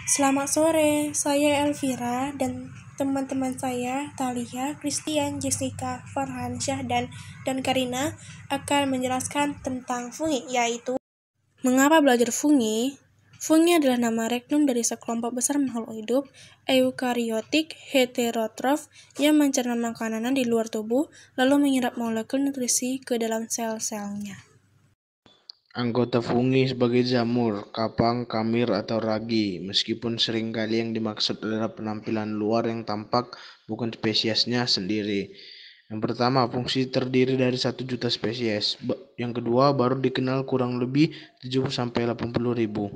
Selamat sore, saya Elvira dan teman-teman saya Thalia, Christian, Jessica, Farhansyah, dan Karina akan menjelaskan tentang fungi, yaitu mengapa belajar fungi. Fungi adalah nama regnum dari sekelompok besar makhluk hidup eukariotik heterotrof yang mencerna makanan di luar tubuh lalu menyerap molekul nutrisi ke dalam sel-selnya. Anggota fungi sebagai jamur, kapang, kamir, atau ragi. Meskipun seringkali yang dimaksud adalah penampilan luar yang tampak, bukan spesiesnya sendiri. Yang pertama, fungsi terdiri dari 1 juta spesies. Yang kedua, baru dikenal kurang lebih 70-80 ribu.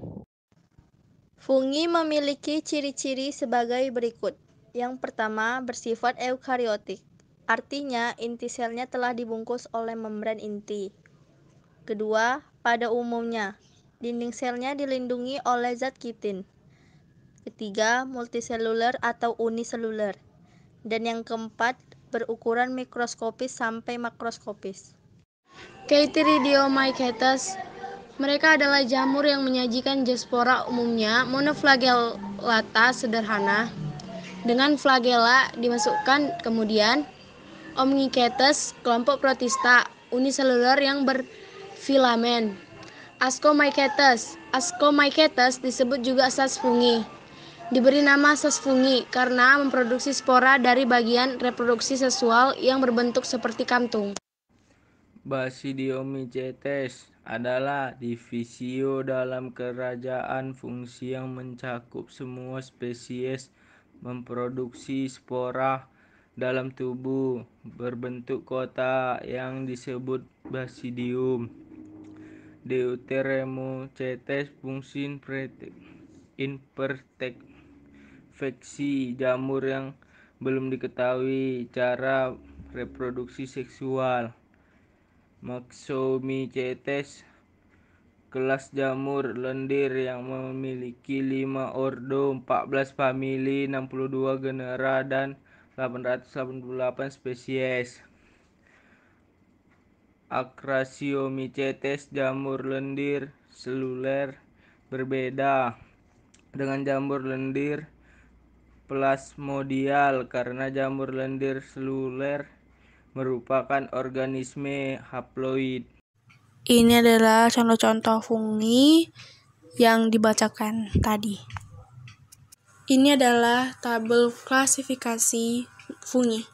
Fungi memiliki ciri-ciri sebagai berikut. Yang pertama, bersifat eukariotik. Artinya, inti selnya telah dibungkus oleh membran inti. Kedua, pada umumnya, dinding selnya dilindungi oleh zat kitin. Ketiga, multiseluler atau uniseluler. Dan yang keempat, berukuran mikroskopis sampai makroskopis. Chytridiomycetes. Mereka adalah jamur yang menyajikan zoospora, umumnya monoflagellata sederhana. Dengan flagella dimasukkan kemudian Omycetes, kelompok protista uniseluler yang berfilamen. Ascomycetes. Ascomycetes disebut juga sas fungi. Diberi nama sas fungi karena memproduksi spora dari bagian reproduksi seksual yang berbentuk seperti kantung. Basidiomycetes adalah divisio dalam kerajaan fungsi yang mencakup semua spesies memproduksi spora dalam tubuh berbentuk kotak yang disebut basidium. Deuteremycetes fungsi infeksi jamur yang belum diketahui cara reproduksi seksual. Maxomycetes kelas jamur lendir yang memiliki 5 ordo, 14 famili, 62 genera, dan 888 spesies. Acrasiomycetes jamur lendir seluler berbeda dengan jamur lendir plasmodial karena jamur lendir seluler merupakan organisme haploid. Ini adalah contoh-contoh fungi yang dibacakan tadi. Ini adalah tabel klasifikasi fungi.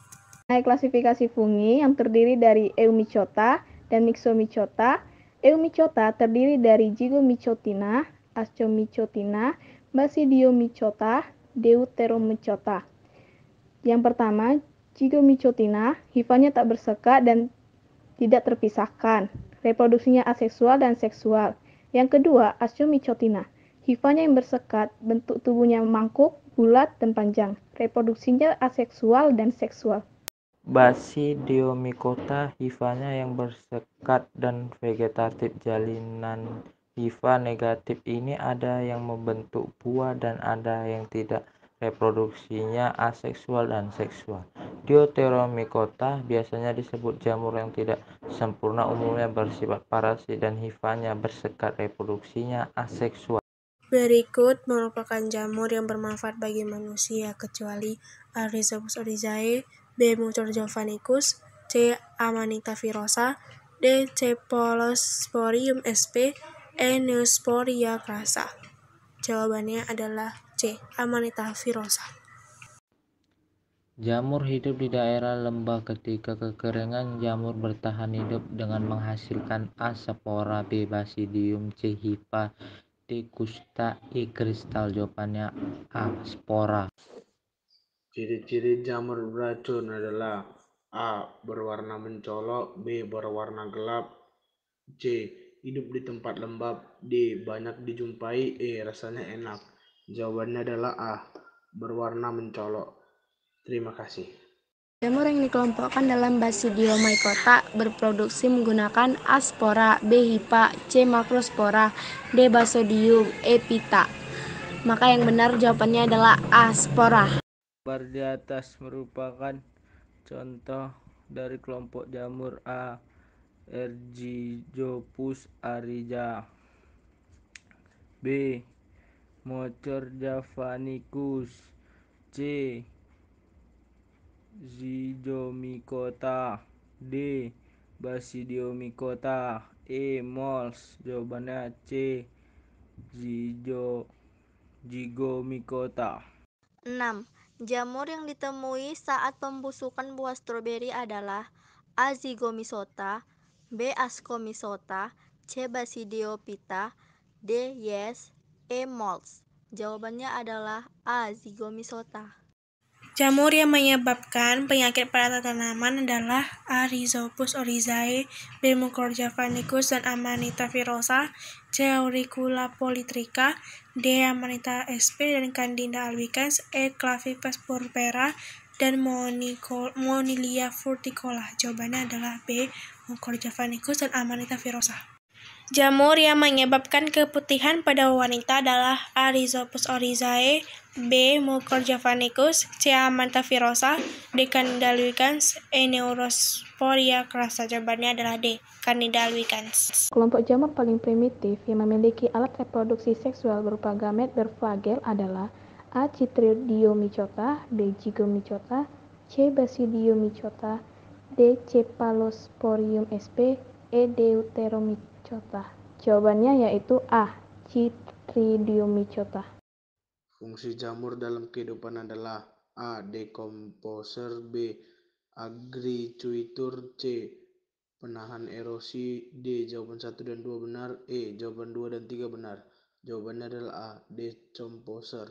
Klasifikasi fungi yang terdiri dari Eumycota dan Myxomycota. Eumycota terdiri dari Zygomycotina, Ascomycotina, Basidiomycota, Deuteromycota. Yang pertama, Zygomycotina, hifanya tak bersekat dan tidak terpisahkan. Reproduksinya aseksual dan seksual. Yang kedua, Ascomycotina, hifanya yang bersekat, bentuk tubuhnya mangkuk, bulat, dan panjang. Reproduksinya aseksual dan seksual. Basidiomycota, hifanya yang bersekat dan vegetatif. Jalinan hifa negatif ini ada yang membentuk buah dan ada yang tidak. Reproduksinya aseksual dan seksual. Deuteromycota biasanya disebut jamur yang tidak sempurna, umumnya bersifat parasit dan hifanya bersekat. Reproduksinya aseksual. Berikut merupakan jamur yang bermanfaat bagi manusia kecuali A. Rhizopus oryzae, B. Mucor javanicus, C. Amanita virosa, D. Cephalosporium sp, E. Neosporia crassa. Jawabannya adalah C. Amanita virosa. Jamur hidup di daerah lembah. Ketika kekeringan, jamur bertahan hidup dengan menghasilkan A. spora, B. basidium, C. hifa, D. kusta, E. kristal. Jawabannya A. spora. Ciri-ciri jamur beracun adalah A. Berwarna mencolok, B. Berwarna gelap, C. Hidup di tempat lembab, D. Banyak dijumpai, E. Rasanya enak. Jawabannya adalah A. Berwarna mencolok. Terima kasih. Jamur yang dikelompokkan dalam Basidiomycota berproduksi menggunakan A. spora, B. hifa, C. makrospora, D. basodium, E. pita. Maka yang benar jawabannya adalah A. spora. Gambar di atas merupakan contoh dari kelompok jamur A. Ergizopus ariza, B. Mochor javanicus. C. Zygomicota. D. Basidiomycota. E. Mols. Jawabannya C. Zygomicota. 6. Jamur yang ditemui saat pembusukan buah stroberi adalah A. Zygomycota, B. Ascomycota, C. Basidiophyta, D. Yes, E. Mols. Jawabannya adalah A. Zygomycota. Jamur yang menyebabkan penyakit pada tanaman adalah A. Rhizopus oryzae, B. Mucordia javanicus dan Amanita virosa, C. Auricula polytricha, D. Amanita sp dan Candida albicans, E. Clavipes purpura dan Monilia fruticola. Jawabannya adalah B. Mucordia javanicus dan Amanita virosa. Jamur yang menyebabkan keputihan pada wanita adalah A. Rhizopus oryzae, B. Mucordia javanicus, C. Amanita virosa, D. Candida albicans, E. Neurosporia crassa. Jawabannya adalah D. Candida albicans. Kelompok jamur paling primitif yang memiliki alat reproduksi seksual berupa gamet berflagel adalah A. Chytridiomycota, B. Zygomycota, C. Basidiomycota, D. Cephalosporium sp, E. Deuteromycota. Jawabannya yaitu A. Chytridiomycota. Fungsi jamur dalam kehidupan adalah A. Decomposer, B. Agriculture, C. Penahan erosi, D. Jawaban 1 dan 2 benar, E. Jawaban 2 dan 3 benar. Jawabannya adalah A. Decomposer.